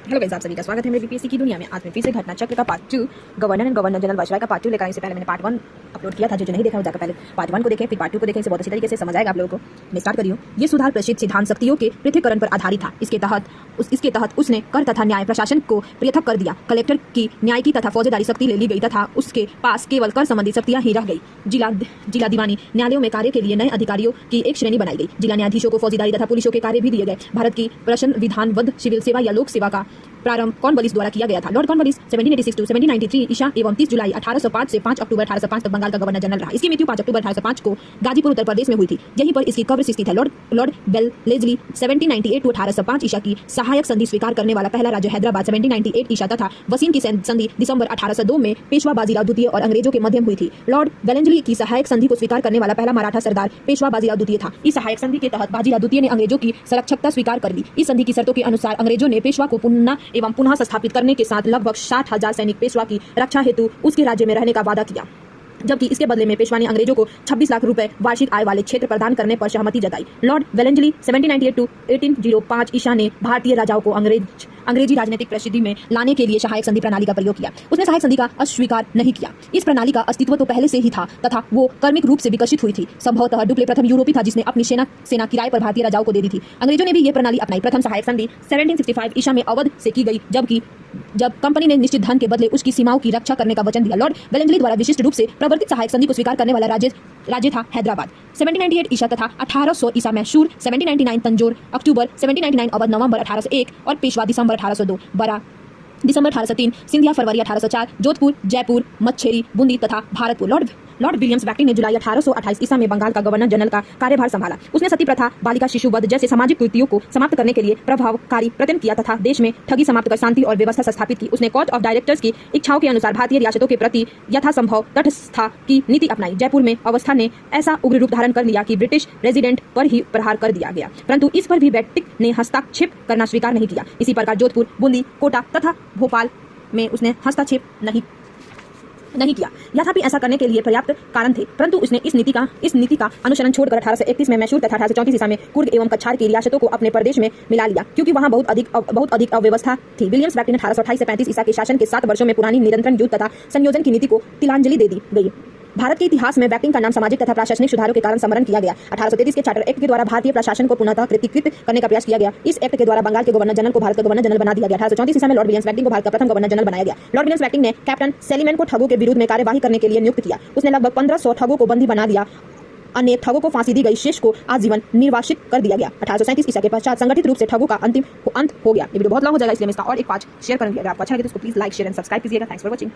Hello guys, आप सभी का स्वागत है मेरे बीपीएससी की दुनिया में। आज मैं फिर से घटना चक्र का part 2 governor and governor general viceroy का पार्ट 2 लेकर आई। इससे पहले मैंने पार्ट 1 अपलोड किया था। जो नहीं देखा वो जाकर पहले पार्ट 1 को देखें, फिर पार्ट 2 को देखें। इसे बहुत अच्छी तरीके से समझ आएगा आप लोगों को। मैं स्टार्ट करी हूँ। ये सुधार प्रसिद्ध सिद्धांत शक्तियों के पृथक्करण पर आधारित था। इसके तहत उसने कर तथा न्याय प्रशासन को पृथक कर दिया। कलेक्टर की न्याय की तथा फौजदारी शक्ति ले ली गई तथा उसके पास केवल कर संबंधी शक्तियां ही रह गई। जिला दीवानी न्यायालयों में कार्य के लिए नए अधिकारियों की एक श्रेणी बनाई गई। जिला न्यायाधीशों को फौजदारी तथा पुलिसों के कार्य भी दिए गए। भारत की प्रश्न विधानबद्ध सिविल सेवा या लोक सेवा का प्रारंभ कॉर्नवालिस द्वारा किया गया था। लॉर्ड कॉर्नवालिस 1786 to 1793 ईसा एवं 30 जुलाई 1805 से 5 अक्टूबर 1805 तक बंगाल का गवर्नर जनरल रहा। इसकी मृत्यु 5 अक्टूबर 1805 को गाजीपुर उत्तर प्रदेश में हुई थी। यहीं पर इसकी कब्र स्थित है। लॉर्ड बेलेस्ली 1798 to 1805 ईसा की सहायक संधि स्वीकार करने वाला पहला राज्य हैदराबाद 1798 ईसा तथा वसीम की संधि दिसंबर 1802 में पेशवा बाजीराव द्वितीय और अंग्रेजों के मध्यम हुई थी। लॉर्ड बेलेस्ली की सहायक संधि को स्वीकार करने वाला पहला मराठा सरदार पेशवा बाजीराव द्वितीय था। इस सहायक संधि के तहत बाजीराव द्वितीय ने अंग्रेजों की संरक्षकता स्वीकार कर ली। इस संधि की शर्तों के अनुसार अंग्रेजों ने पेशवा को पुनः स्थापित करने के साथ लगभग 60,000 सैनिक पेशवा की रक्षा हेतु उसके राज्य में रहने का वादा किया, जबकि इसके बदले में पेशवा ने अंग्रेजों को 26 लाख रुपए वार्षिक आय वाले क्षेत्र प्रदान करने पर सहमति जताई। लॉर्ड वेलेस्ली 1798 to 1805 ईसा ने भारतीय राजाओं को अंग्रेजी राजनीतिक प्रसिद्धि में लाने के लिए सहायक संधि प्रणाली का प्रयोग किया। उसने सहायक संधि का अस्वीकार नहीं किया। इस प्रणाली का अस्तित्व तो पहले से ही था तथा वो क्रमिक रूप से विकसित हुई थी। संभवतः डुप्ले प्रथम यूरोपी था जिसने अपनी सेना किराए पर भारतीय राजाओं को दे दी थी। अंग्रेजों ने भी ये प्रणाली अपनाई। प्रथम सहायक संधि 1765 ईसा में अवध से की गई, जब कंपनी ने निश्चित धन के बदले उसकी सीमाओं की रक्षा करने का वचन दिया। लॉर्ड वेलेस्ली द्वारा विशिष्ट रूप से प्रवर्तित सहायक संधि को स्वीकार करने वाला राज्य था हैदराबाद 1798 ईसा तथा 1800 ईसा मैसूर 1799 तंजौर अक्टूबर 1799 अवध नवंबर 1801 और पेशवा दिसंबर 1802 बरा दिसंबर 1803 सिंधिया फरवरी 1804 जोधपुर जयपुर मच्छेरी बूंदी तथा भारतपुर। लॉर्ड विलियम्स बैक्टिंग ने जुलाई 1828 ईसा में बंगाल का गवर्नर जनरल का कार्यभार संभाला। उसने सती प्रथा, बालिका शिशु वध जैसे सामाजिक कुरीतियों को समाप्त करने के लिए प्रभावकारी प्रयत्न किया तथा देश में ठगी समाप्त कर शांति और व्यवस्था स्थापित की। उसने कोर्ट ऑफ डायरेक्टर्स की इच्छाओं के अनुसार भारतीय रियासतों के प्रति यथासंभव तटस्थता की नीति अपनाई। जयपुर में अवस्था ने ऐसा उग्र रूप धारण कर लिया कि ब्रिटिश रेजिडेंट पर ही प्रहार कर दिया गया, परंतु इस पर भी बैक्टिंग ने हस्तक्षेप करना स्वीकार नहीं किया। इसी प्रकार जोधपुर, बूंदी, कोटा तथा भोपाल में उसने हस्तक्षेप नहीं किया। यथापि ऐसा करने के लिए पर्याप्त कारण थे, परंतु उसने इस नीति का अनुसरण छोड़कर 1831 में मैसूर तथा 1834 ईसा में कुर्ग एवं कछार की रियासतों को अपने प्रदेश में मिला लिया, क्योंकि वहां बहुत अधिक अव्यवस्था थी। विलियम्स बैक्टिंग ने 1828 से 35 ईसा के शासन के 7 वर्षों में पुरानी निरंतर युद्ध तथा संयोजन की नीति को तिलांजलि दे दी गई। भारत के इतिहास में बैक्टिंग का नाम सामाजिक तथा प्रशासनिक सुधारों के कारण स्मरण किया गया। 1833 के चार्टर एक्ट के द्वारा भारतीय प्रशासन को पुनः कृतीकृत करने का प्रयास किया गया। इस एक्ट के द्वारा बंगाल के गवर्नर जनरल को भारत का गवर्नर जनरल बना दिया गया। 1834 ईसा में लॉर्ड विलियम्स बैक्टिंग को भारत का प्रथम गवर्नर जनरल बनाया गया। लॉर्ड विलियम्स बैक्टिंग ने कैप्टन सेलिमैन को ठगों के विरुद्ध में कार्यवाही करने के लिए नियुक्त किया। उसने लगभग 1500 ठगों को बंदी बना दिया। अन्य ठगों को फांसी दी गई, शेष को आजीवन निर्वासित कर दिया गया। 1837 ईसा के पश्चात संगठित रूप से ठगों का अंत हो गया। ये वीडियो बहुत लंबा हो जाएगा, इसलिए मैं इसका और एक पार्ट शेयर करूंगी। अगर आपको अच्छा लगे तो इसको please like, share and subscribe कीजिएगा। Thanks for watching.